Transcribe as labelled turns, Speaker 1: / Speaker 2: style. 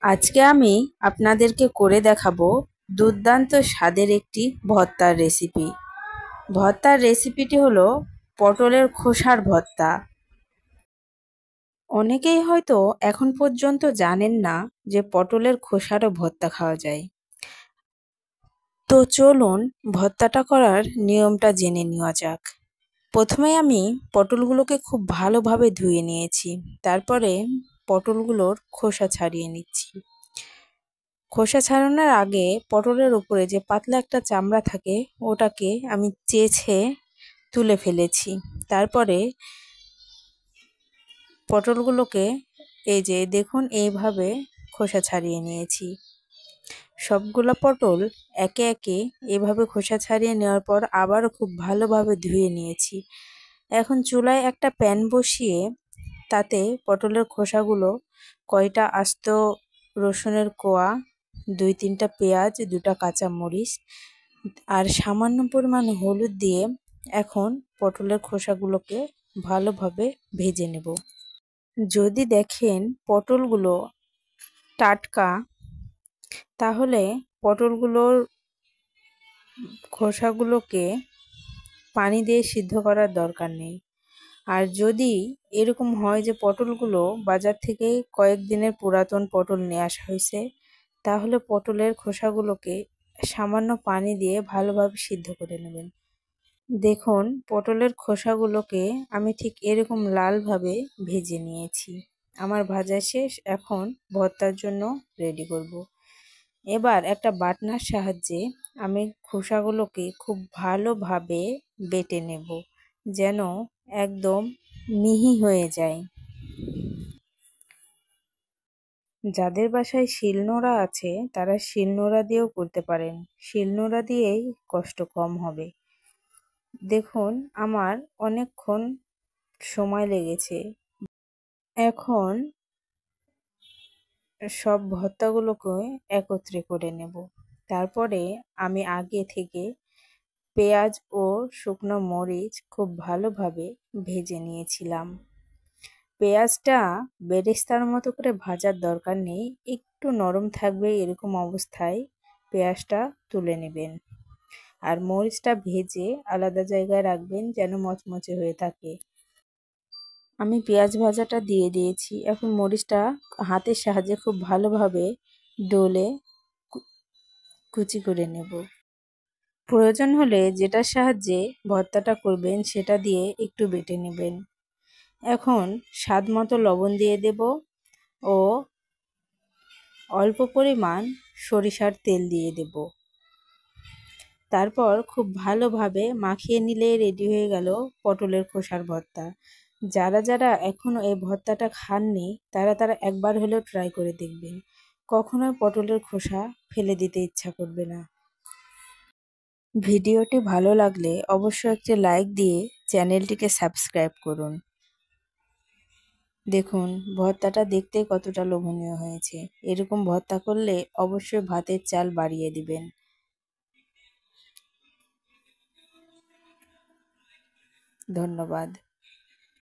Speaker 1: আজকে আমি আপনাদেরকে করে দেখাবো দুর্দান্ত স্বাদের একটি ভর্তার রেসিপি। ভর্তার রেসিপিটি হলো পটলের খোসার ভর্তা। অনেকেই হয়তো এখন পর্যন্ত জানেন না যে পটলের খোসারও ভর্তা খাওয়া যায়। তো চলুন ভর্তাটা করার নিয়মটা জেনে নেওয়া যাক। প্রথমে আমি পটলগুলোকে খুব ভালোভাবে ধুয়ে নিয়েছি, তারপরে পটলগুলোর খোসা ছাড়িয়ে নিচ্ছি। খোসা ছাড়ানোর আগে পটলের উপরে যে পাতলা একটা চামড়া থাকে ওটাকে আমি চেঁছে তুলে ফেলেছি। তারপরে পটলগুলোকে এই যে দেখুন এইভাবে খোসা ছাড়িয়ে নিয়েছি। সবগুলো পটল একে একে এভাবে খোসা ছাড়িয়ে নেওয়ার পর আবারও খুব ভালোভাবে ধুয়ে নিয়েছি। এখন চুলায় একটা প্যান বসিয়ে তাতে পটলের খোসাগুলো, কয়টা আস্ত রসুনের কোয়া, 2-3টা পেঁয়াজ, 2টা কাঁচামরিচ আর সামান্য পরিমাণ হলুদ দিয়ে এখন পটলের খোসাগুলোকে ভালোভাবে ভেজে নেব। যদি দেখেন পটলগুলো টাটকা, তাহলে পটলগুলোর খোসাগুলোকে পানি দিয়ে সিদ্ধ করার দরকার নেই। আর যদি এরকম হয় যে পটলগুলো বাজার থেকে কয়েকদিনের পুরাতন পটল নিয়ে আসা হয়েছে, তাহলে পটলের খোসাগুলোকে সামান্য পানি দিয়ে ভালোভাবে সিদ্ধ করে নেবেন। দেখুন পটলের খোসাগুলোকে আমি ঠিক এরকম লালভাবে ভেজে নিয়েছি। আমার ভাজা শেষ, এখন ভর্তার জন্য রেডি করব। এবার একটা বাটনার সাহায্যে আমি খোসাগুলোকে খুব ভালোভাবে বেটে নেব, যেন একদম মিহি হয়ে যায়। যাদের বাসায় শিলনোড়া আছে তারা শিলনোড়া দিয়েও করতে পারেন, শিলনোড়া দিয়েই কষ্ট কম হবে। দেখুন আমার অনেকক্ষণ সময় লেগেছে। এখন সব ভর্তাগুলোকে একত্রে করে নেব। তারপরে আমি আগে থেকে পেঁয়াজ ও শুকনো মরিচ খুব ভালোভাবে ভেজে নিয়েছিলাম। পেঁয়াজটা বেরেস্তার মতো করে ভাজার দরকার নেই, একটু নরম থাকবে এরকম অবস্থায় পেঁয়াজটা তুলে নেবেন। আর মরিচটা ভেজে আলাদা জায়গায় রাখবেন যেন মচমচে হয়ে থাকে। আমি পেঁয়াজ ভাজাটা দিয়ে দিয়েছি, এখন মরিচটা হাতের সাহায্যে খুব ভালোভাবে ডলে কুচি করে নেব। প্রয়োজন হলে যেটার সাহায্যে ভর্তাটা করবেন সেটা দিয়ে একটু বেটে নেবেন। এখন স্বাদ মতো লবণ দিয়ে দেব ও অল্প পরিমাণ সরিষার তেল দিয়ে দেব। তারপর খুব ভালোভাবে মাখিয়ে নিলে রেডি হয়ে গেল পটলের খোসার ভর্তা। যারা যারা এখনও এই ভর্তাটা খাননি তারা একবার হলেও ট্রাই করে দেখবেন, কখনোই পটলের খোসা ফেলে দিতে ইচ্ছা করবে না। ভিডিওটি ভালো লাগলে অবশ্যই একটি লাইক দিয়ে চ্যানেলটিকে সাবস্ক্রাইব করুন। দেখুন ভর্তাটা দেখতে কতটা লোভনীয় হয়েছে। এরকম ভর্তা করলে অবশ্যই ভাতের চাল বাড়িয়ে দিবেন। ধন্যবাদ।